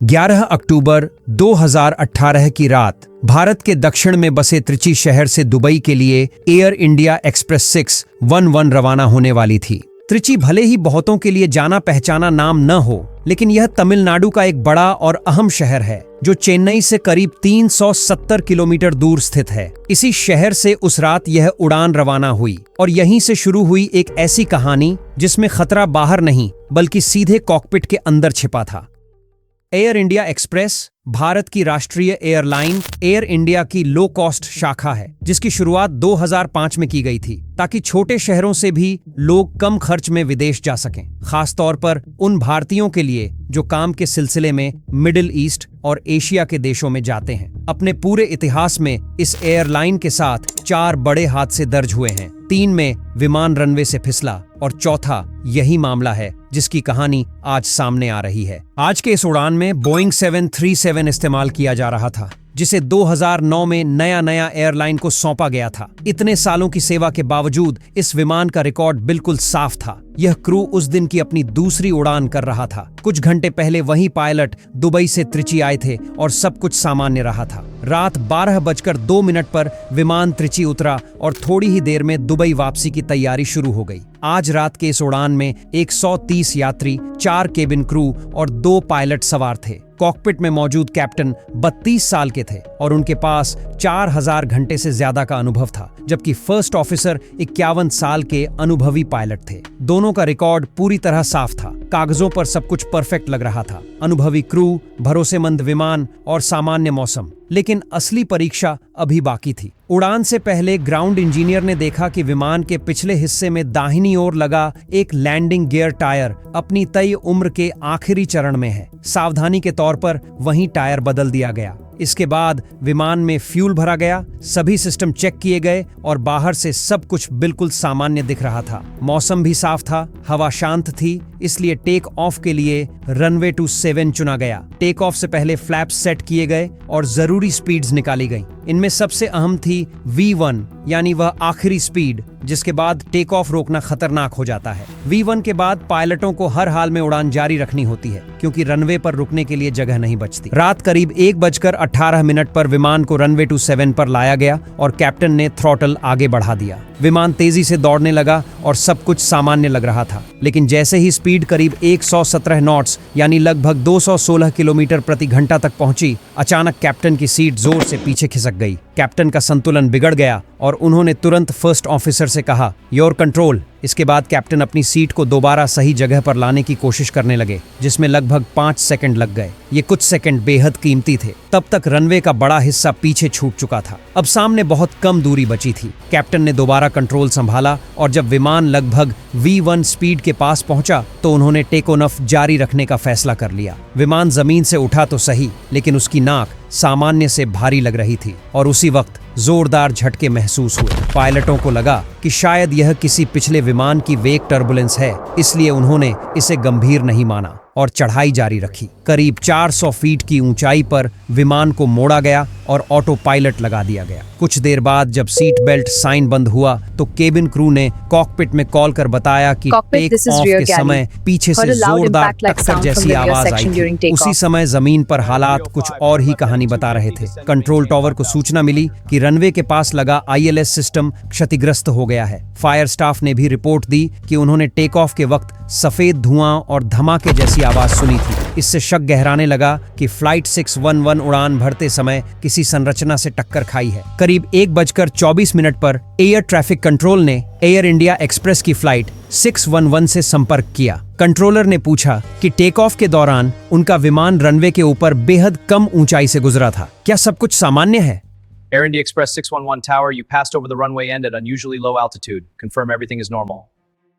11 अक्टूबर 2018 की रात भारत के दक्षिण में बसे त्रिची शहर से दुबई के लिए एयर इंडिया एक्सप्रेस 611 रवाना होने वाली थी। त्रिची भले ही बहुतों के लिए जाना पहचाना नाम न हो, लेकिन यह तमिलनाडु का एक बड़ा और अहम शहर है जो चेन्नई से करीब 370 किलोमीटर दूर स्थित है। इसी शहर से उस रात यह उड़ान रवाना हुई और यहीं से शुरू हुई एक ऐसी कहानी जिसमें खतरा बाहर नहीं बल्कि सीधे कॉकपिट के अंदर छिपा था। एयर इंडिया एक्सप्रेस भारत की राष्ट्रीय एयरलाइन एयर इंडिया की लो कॉस्ट शाखा है, जिसकी शुरुआत 2005 में की गई थी ताकि छोटे शहरों से भी लोग कम खर्च में विदेश जा सकें, खास तौर पर उन भारतीयों के लिए जो काम के सिलसिले में मिडिल ईस्ट और एशिया के देशों में जाते हैं। अपने पूरे इतिहास में इस एयरलाइन के साथ 4 बड़े हादसे दर्ज हुए हैं। 3 में विमान रनवे से फिसला और चौथा यही मामला है जिसकी कहानी आज सामने आ रही है। आज के इस उड़ान में बोइंग 737 इस्तेमाल किया जा रहा था, जिसे 2009 में नया एयरलाइन को सौंपा गया था। इतने सालों की सेवा के बावजूद इस विमान का रिकॉर्ड बिल्कुल साफ था। यह क्रू उस दिन की अपनी दूसरी उड़ान कर रहा था। कुछ घंटे पहले वही पायलट दुबई से त्रिची आए थे और सब कुछ सामान्य रहा था। रात 12:02 पर विमान त्रिची उतरा और थोड़ी ही देर में दुबई वापसी की तैयारी शुरू हो गई। आज रात के इस उड़ान में 130 यात्री, 4 केबिन क्रू और 2 पायलट सवार थे। कॉकपिट में मौजूद कैप्टन 32 साल के थे और उनके पास 4000 घंटे से ज्यादा का अनुभव था, जबकि फर्स्ट ऑफिसर 51 साल के अनुभवी पायलट थे। दोनों का रिकॉर्ड पूरी तरह साफ था। कागजों पर सब कुछ परफेक्ट लग रहा था। अनुभवी क्रू, भरोसेमंद विमान और सामान्य मौसम। लेकिन असली परीक्षा अभी बाकी थी। उड़ान से पहले ग्राउंड इंजीनियर ने देखा कि विमान के पिछले हिस्से में दाहिनी ओर लगा एक लैंडिंग गियर टायर अपनी तय उम्र के आखिरी चरण में है। सावधानी के तौर पर वहीं टायर बदल दिया गया। इसके बाद विमान में फ्यूल भरा गया, सभी सिस्टम चेक किए गए और बाहर से सब कुछ बिल्कुल सामान्य दिख रहा था। मौसम भी साफ था, हवा शांत थी, इसलिए टेक ऑफ के लिए रनवे 27 चुना गया। टेक ऑफ से पहले फ्लैप्स सेट किए गए और जरूरी स्पीड्स निकाली गईं। इनमें सबसे अहम थी V1, यानी वह आखिरी स्पीड जिसके बाद टेक ऑफ रोकना खतरनाक हो जाता है। V1 के बाद पायलटों को हर हाल में उड़ान जारी रखनी होती है, क्योंकि रनवे पर रुकने के लिए जगह नहीं बचती। रात करीब 1:18 पर विमान को रनवे 27 पर लाया गया और कैप्टन ने थ्रॉटल आगे बढ़ा दिया। विमान तेजी से दौड़ने लगा और सब कुछ सामान्य लग रहा था। लेकिन जैसे ही स्पीड करीब 117 नॉट्स यानी लगभग 216 किलोमीटर प्रति घंटा तक पहुंची, अचानक कैप्टन की सीट जोर से पीछे खिसक गई। कैप्टन का संतुलन बिगड़ गया और उन्होंने तुरंत फर्स्ट ऑफिसर से कहा, योर कंट्रोल। इसके बाद कैप्टन अपनी सीट को दोबारा सही जगह पर लाने की कोशिश करने लगे, जिसमें लगभग 5 सेकंड लग गए। ये कुछ सेकंड बेहद कीमती थे। तब तक रनवे का बड़ा हिस्सा पीछे छूट चुका था। अब सामने बहुत कम दूरी बची थी। कैप्टन ने दोबारा कंट्रोल संभाला और जब विमान लगभग V1 स्पीड के पास पहुंचा तो उन्होंने टेक ऑफ जारी रखने का फैसला कर लिया। विमान जमीन से उठा तो सही, लेकिन उसकी नाक सामान्य से भारी लग रही थी और उसी वक्त जोरदार झटके महसूस हुए। पायलटों को लगा कि शायद यह किसी पिछले विमान की वेग टर्बुलेंस है, इसलिए उन्होंने इसे गंभीर नहीं माना और चढ़ाई जारी रखी। करीब 400 फीट की ऊंचाई पर विमान को मोड़ा गया और ऑटो पायलट लगा दिया गया। कुछ देर बाद जब सीट बेल्ट साइन बंद हुआ तो केबिन क्रू ने कॉकपिट में कॉल कर बताया कि टेक ऑफ के समय पीछे से जोरदार टक्कर जैसी आवाज आई थी। उसी समय जमीन पर हालात कुछ और ही कहानी बता रहे थे। कंट्रोल टावर को सूचना मिली कि रनवे के पास लगा ILS सिस्टम क्षतिग्रस्त हो गया है। फायर स्टाफ ने भी रिपोर्ट दी कि उन्होंने टेक ऑफ के वक्त सफेद धुआं और धमाके जैसी आवाज सुनी थी। इससे शक गहराने लगा कि फ्लाइट 611 उड़ान भरते समय किसी संरचना से टक्कर खाई है। करीब 1:24 पर एयर ट्रैफिक कंट्रोल ने एयर इंडिया एक्सप्रेस की फ्लाइट 611 से संपर्क किया। कंट्रोलर ने पूछा कि टेक ऑफ के दौरान उनका विमान रनवे के ऊपर बेहद कम ऊंचाई से गुजरा था। क्या सब कुछ सामान्य है? Air India Express 611 tower, you passed over the runway end at unusually low altitude. Confirm everything is normal.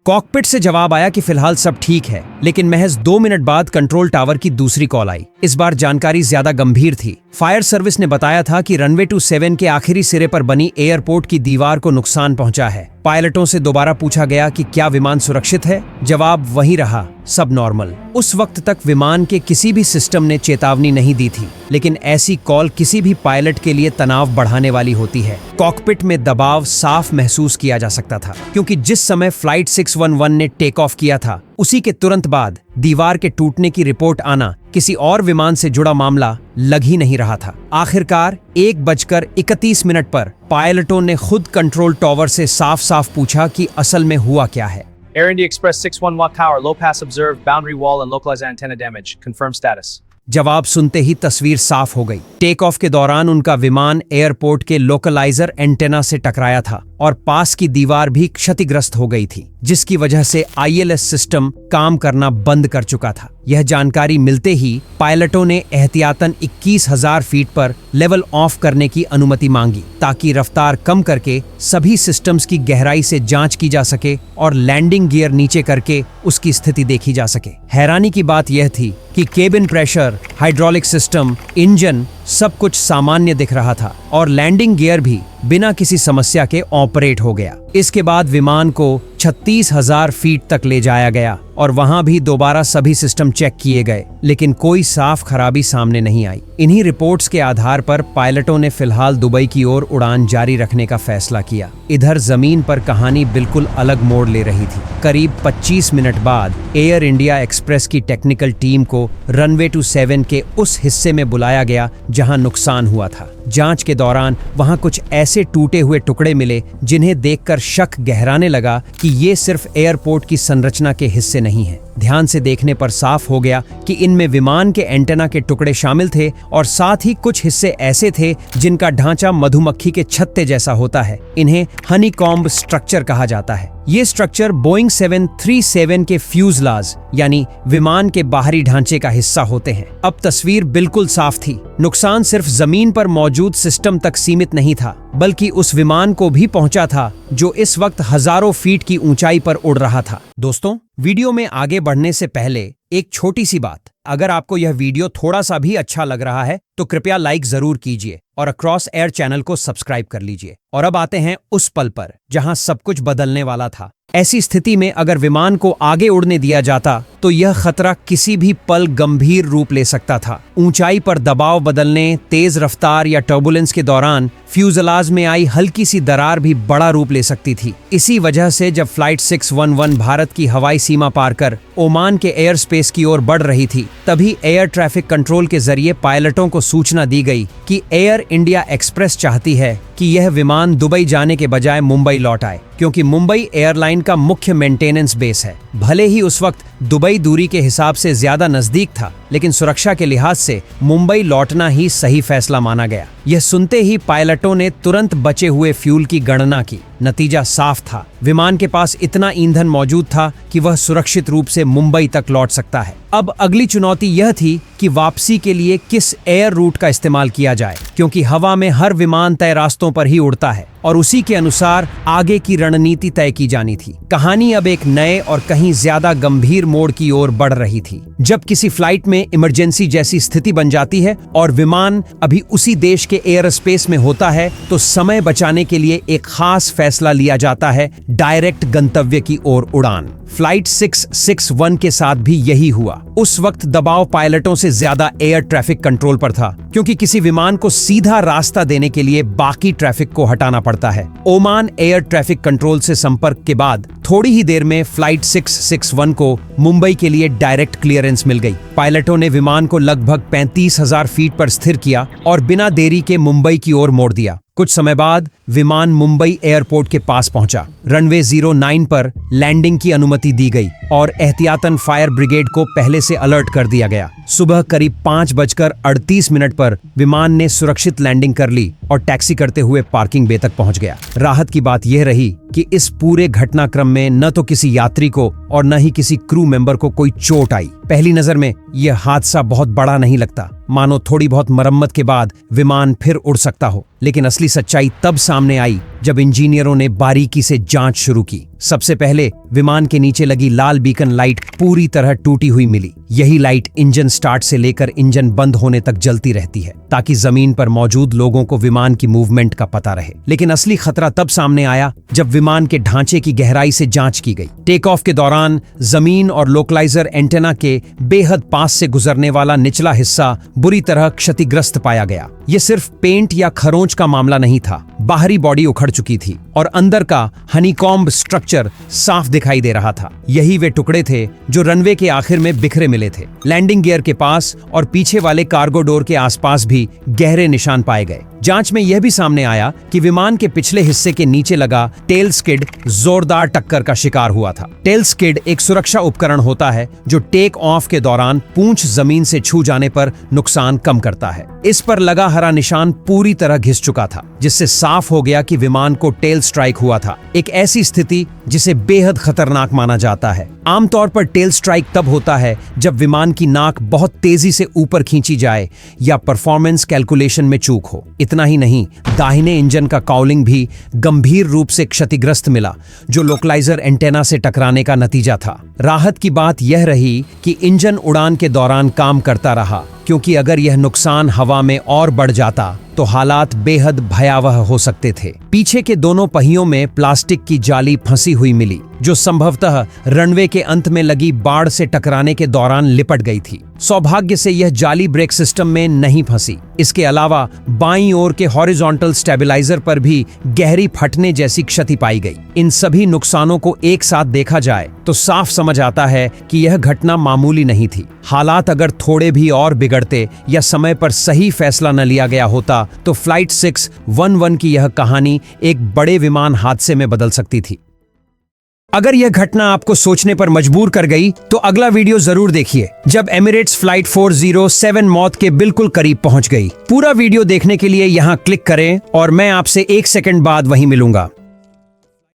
Cockpit से जवाब आया कि फिलहाल सब ठीक है, लेकिन महज 2 मिनट बाद कंट्रोल टावर की दूसरी कॉल आई। इस बार जानकारी ज्यादा गंभीर थी। फायर सर्विस ने बताया था कि रनवे 27 के आखिरी सिरे पर बनी एयरपोर्ट की दीवार को नुकसान पहुंचा है। पायलटों से दोबारा पूछा गया कि क्या विमान सुरक्षित है। जवाब वही रहा, सब नॉर्मल। उस वक्त तक विमान के किसी भी सिस्टम ने चेतावनी नहीं दी थी, लेकिन ऐसी कॉल किसी भी पायलट के लिए तनाव बढ़ाने वाली होती है। कॉकपिट में दबाव साफ महसूस किया जा सकता था, क्योंकि जिस समय फ्लाइट 611 ने टेक ऑफ किया था उसी के तुरंत बाद दीवार के टूटने की रिपोर्ट आना किसी और विमान से जुड़ा मामला लग ही नहीं रहा था। आखिरकार 1:31 पर पायलटों ने खुद कंट्रोल टॉवर से साफ साफ पूछा कि असल में हुआ क्या है। Air India Express 611 tower, low pass observed, boundary wall and localized antenna damage. Confirm status. जवाब सुनते ही तस्वीर साफ हो गई। टेक ऑफ के दौरान उनका विमान एयरपोर्ट के लोकलाइजर एंटेना से टकराया था और पास की दीवार भी क्षतिग्रस्त हो गई थी, जिसकी वजह से ILS सिस्टम काम करना बंद कर चुका था। यह जानकारी मिलते ही पायलटों ने एहतियातन 21,000 फीट पर लेवल ऑफ करने की अनुमति मांगी, ताकि रफ्तार कम करके सभी सिस्टम्स की गहराई से जांच की जा सके और लैंडिंग गियर नीचे करके उसकी स्थिति देखी जा सके। हैरानी की बात यह थी कि cabin pressure, hydraulic system, engine सब कुछ सामान्य दिख रहा था और लैंडिंग गियर भी बिना किसी समस्या के ऑपरेट हो गया। इसके बाद विमान को 36,000 फीट तक ले जाया गया और वहां भी दोबारा सभी सिस्टम चेक किए गए, लेकिन कोई साफ खराबी सामने नहीं आई। इन्हीं रिपोर्ट्स के आधार पर पायलटों ने फिलहाल दुबई की ओर उड़ान जारी रखने का फैसला किया। इधर जमीन पर कहानी बिल्कुल अलग मोड़ ले रही थी। करीब 25 मिनट बाद एयर इंडिया एक्सप्रेस की टेक्निकल टीम को रनवे 27 के उस हिस्से में बुलाया गया जहां नुकसान हुआ था। जांच के दौरान वहां कुछ ऐसे टूटे हुए टुकड़े मिले जिन्हें देखकर शक गहराने लगा कि ये सिर्फ एयरपोर्ट की संरचना के हिस्से नहीं है। ध्यान से देखने पर साफ हो गया कि इनमें विमान के एंटेना के टुकड़े शामिल थे और साथ ही कुछ हिस्से ऐसे थे जिनका ढांचा मधुमक्खी के छत्ते जैसा होता है। इन्हें हनीकॉम्ब स्ट्रक्चर कहा जाता है। ये स्ट्रक्चर बोइंग 737 के फ्यूजलाज यानी विमान के बाहरी ढांचे का हिस्सा होते हैं। अब तस्वीर बिल्कुल साफ थी। नुकसान सिर्फ जमीन पर मौजूद सिस्टम तक सीमित नहीं था, बल्कि उस विमान को भी पहुंचा था जो इस वक्त हजारों फीट की ऊंचाई पर उड़ रहा था। दोस्तों, वीडियो में आगे बढ़ने से पहले एक छोटी सी बात, अगर आपको यह वीडियो थोड़ा सा भी अच्छा लग रहा है तो कृपया लाइक जरूर कीजिए और अक्रॉस एयर चैनल को सब्सक्राइब कर लीजिए। और अब आते हैं उस पल पर जहां सब कुछ बदलने वाला था। ऐसी स्थिति में अगर विमान को आगे उड़ने दिया जाता तो यह खतरा किसी भी पल गंभीर रूप ले सकता था। ऊंचाई पर दबाव बदलने, तेज रफ्तार या टर्बुलेंस के दौरान फ्यूजलाज में आई हल्की सी दरार भी बड़ा रूप ले सकती थी। इसी वजह से जब फ्लाइट 611 भारत की हवाई सीमा पार कर ओमान के एयर स्पेस की ओर बढ़ रही थी, तभी एयर ट्रैफिक कंट्रोल के जरिए पायलटों को सूचना दी गई कि एयर इंडिया एक्सप्रेस चाहती है कि यह विमान दुबई जाने के बजाय मुंबई लौट आए, क्योंकि मुंबई एयरलाइन का मुख्य मेंटेनेंस बेस है। भले ही उस वक्त दुबई दूरी के हिसाब से ज्यादा नजदीक था, लेकिन सुरक्षा के लिहाज से मुंबई लौटना ही सही फैसला माना गया। यह सुनते ही पायलटों ने तुरंत बचे हुए फ्यूल की गणना की। नतीजा साफ था, विमान के पास इतना ईंधन मौजूद था कि वह सुरक्षित रूप से मुंबई तक लौट सकता है। अब अगली चुनौती यह थी कि वापसी के लिए किस एयर रूट का इस्तेमाल किया जाए, क्योंकि हवा में हर विमान तय रास्तों पर ही उड़ता है और उसी के अनुसार आगे की रणनीति तय की जानी थी। कहानी अब एक नए और कहीं ज्यादा गंभीर मोड़ की ओर बढ़ रही थी। जब किसी फ्लाइट में इमरजेंसी जैसी स्थिति बन जाती है और विमान अभी उसी देश के एयर स्पेस में होता है, तो समय बचाने के लिए एक खास फैसला लिया जाता है, डायरेक्ट गंतव्य की ओर उड़ान। फ्लाइट 661 के साथ भी यही हुआ। उस वक्त दबाव पायलटों से ज्यादा एयर ट्रैफिक कंट्रोल पर था, क्योंकि किसी विमान को सीधा रास्ता देने के लिए बाकी ट्रैफिक को हटाना पड़ता है। ओमान एयर ट्रैफिक कंट्रोल से संपर्क के बाद थोड़ी ही देर में फ्लाइट 661 को मुंबई के लिए डायरेक्ट क्लियरेंस मिल गई। पायलटों ने विमान को लगभग 35,000 फीट पर स्थिर किया और बिना देरी के मुंबई की ओर मोड़ दिया। कुछ समय बाद विमान मुंबई एयरपोर्ट के पास पहुंचा। रनवे 09 पर लैंडिंग की अनुमति दी गई और एहतियातन फायर ब्रिगेड को पहले से अलर्ट कर दिया गया। सुबह करीब 5:38 पर विमान ने सुरक्षित लैंडिंग कर ली और टैक्सी करते हुए पार्किंग बे तक पहुंच गया। राहत की बात यह रही कि इस पूरे घटनाक्रम में न तो किसी यात्री को और न ही किसी क्रू मेंबर को कोई चोट आई। पहली नजर में यह हादसा बहुत बड़ा नहीं लगता, मानो थोड़ी बहुत मरम्मत के बाद विमान फिर उड़ सकता हो। लेकिन असली सच्चाई तब सामने आई जब इंजीनियरों ने बारीकी से जांच शुरू की। सबसे पहले विमान के नीचे लगी लाल बीकन लाइट पूरी तरह टूटी हुई मिली। यही लाइट इंजन स्टार्ट से लेकर इंजन बंद होने तक जलती रहती है, ताकि जमीन पर मौजूद लोगों को विमान की मूवमेंट का पता रहे। लेकिन असली खतरा तब सामने आया जब विमान के ढांचे की गहराई से जांच की गई। टेक ऑफ के दौरान जमीन और लोकलाइजर एंटेना के बेहद पास से गुजरने वाला निचला हिस्सा बुरी तरह क्षतिग्रस्त पाया गया। ये सिर्फ पेंट या खरोंच का मामला नहीं था। बाहरी बॉडी उखड़ चुकी थी और अंदर का हनीकॉम्ब स्ट्रक्चर साफ दिखाई दे रहा था। यही वे टुकड़े थे जो रनवे के आखिर में बिखरे मिले थे। लैंडिंग गियर के पास और पीछे वाले कार्गो डोर के आसपास भी गहरे निशान पाए गए। जांच में यह भी सामने आया कि विमान के पिछले हिस्से के नीचे लगा टेल स्किड जोरदार टक्कर का शिकार हुआ था। टेल स्किड एक सुरक्षा उपकरण होता है जो टेक ऑफ के दौरान पूंछ जमीन से छू जाने पर नुकसान कम करता है। इस पर लगा हरा निशान पूरी तरह घिस चुका था, जिससे साफ हो गया कि विमान को टेल स्ट्राइक हुआ था। एक ऐसी स्थिति जिसे बेहद खतरनाक माना जाता है। आमतौर पर टेल स्ट्राइक तब होता है जब विमान की नाक बहुत तेजी से ऊपर खींची जाए या परफॉर्मेंस कैलकुलेशन में चूक हो। इतना ही नहीं, दाहिने इंजन का काउलिंग भी गंभीर रूप से क्षतिग्रस्त मिला, जो लोकलाइजर एंटेना से टकराने का नतीजा था। राहत की बात यह रही कि इंजन उड़ान के दौरान काम करता रहा, क्योंकि अगर यह नुकसान हवा में और बढ़ जाता तो हालात बेहद भयावह हो सकते थे। पीछे के दोनों पहियों में प्लास्टिक की जाली फंसी हुई मिली, जो संभवतः रनवे के अंत में लगी बाढ़ से टकराने के दौरान लिपट गई थी। सौभाग्य से यह जाली ब्रेक सिस्टम में नहीं फंसी। इसके अलावा बाईं ओर के हॉरिजॉन्टल स्टेबलाइजर पर भी गहरी फटने जैसी क्षति पाई गई। इन सभी नुकसानों को एक साथ देखा जाए तो साफ समझ आता है कि यह घटना मामूली नहीं थी। हालात अगर थोड़े भी और बिगड़ते या समय पर सही फैसला न लिया गया होता तो फ्लाइट 611 की यह कहानी एक बड़े विमान हादसे में बदल सकती थी। अगर यह घटना आपको सोचने पर मजबूर कर गई तो अगला वीडियो जरूर देखिए, जब एमिरेट्स फ्लाइट 407 मौत के बिल्कुल करीब पहुंच गई। पूरा वीडियो देखने के लिए यहां क्लिक करें और मैं आपसे 1 सेकंड बाद वहीं मिलूंगा।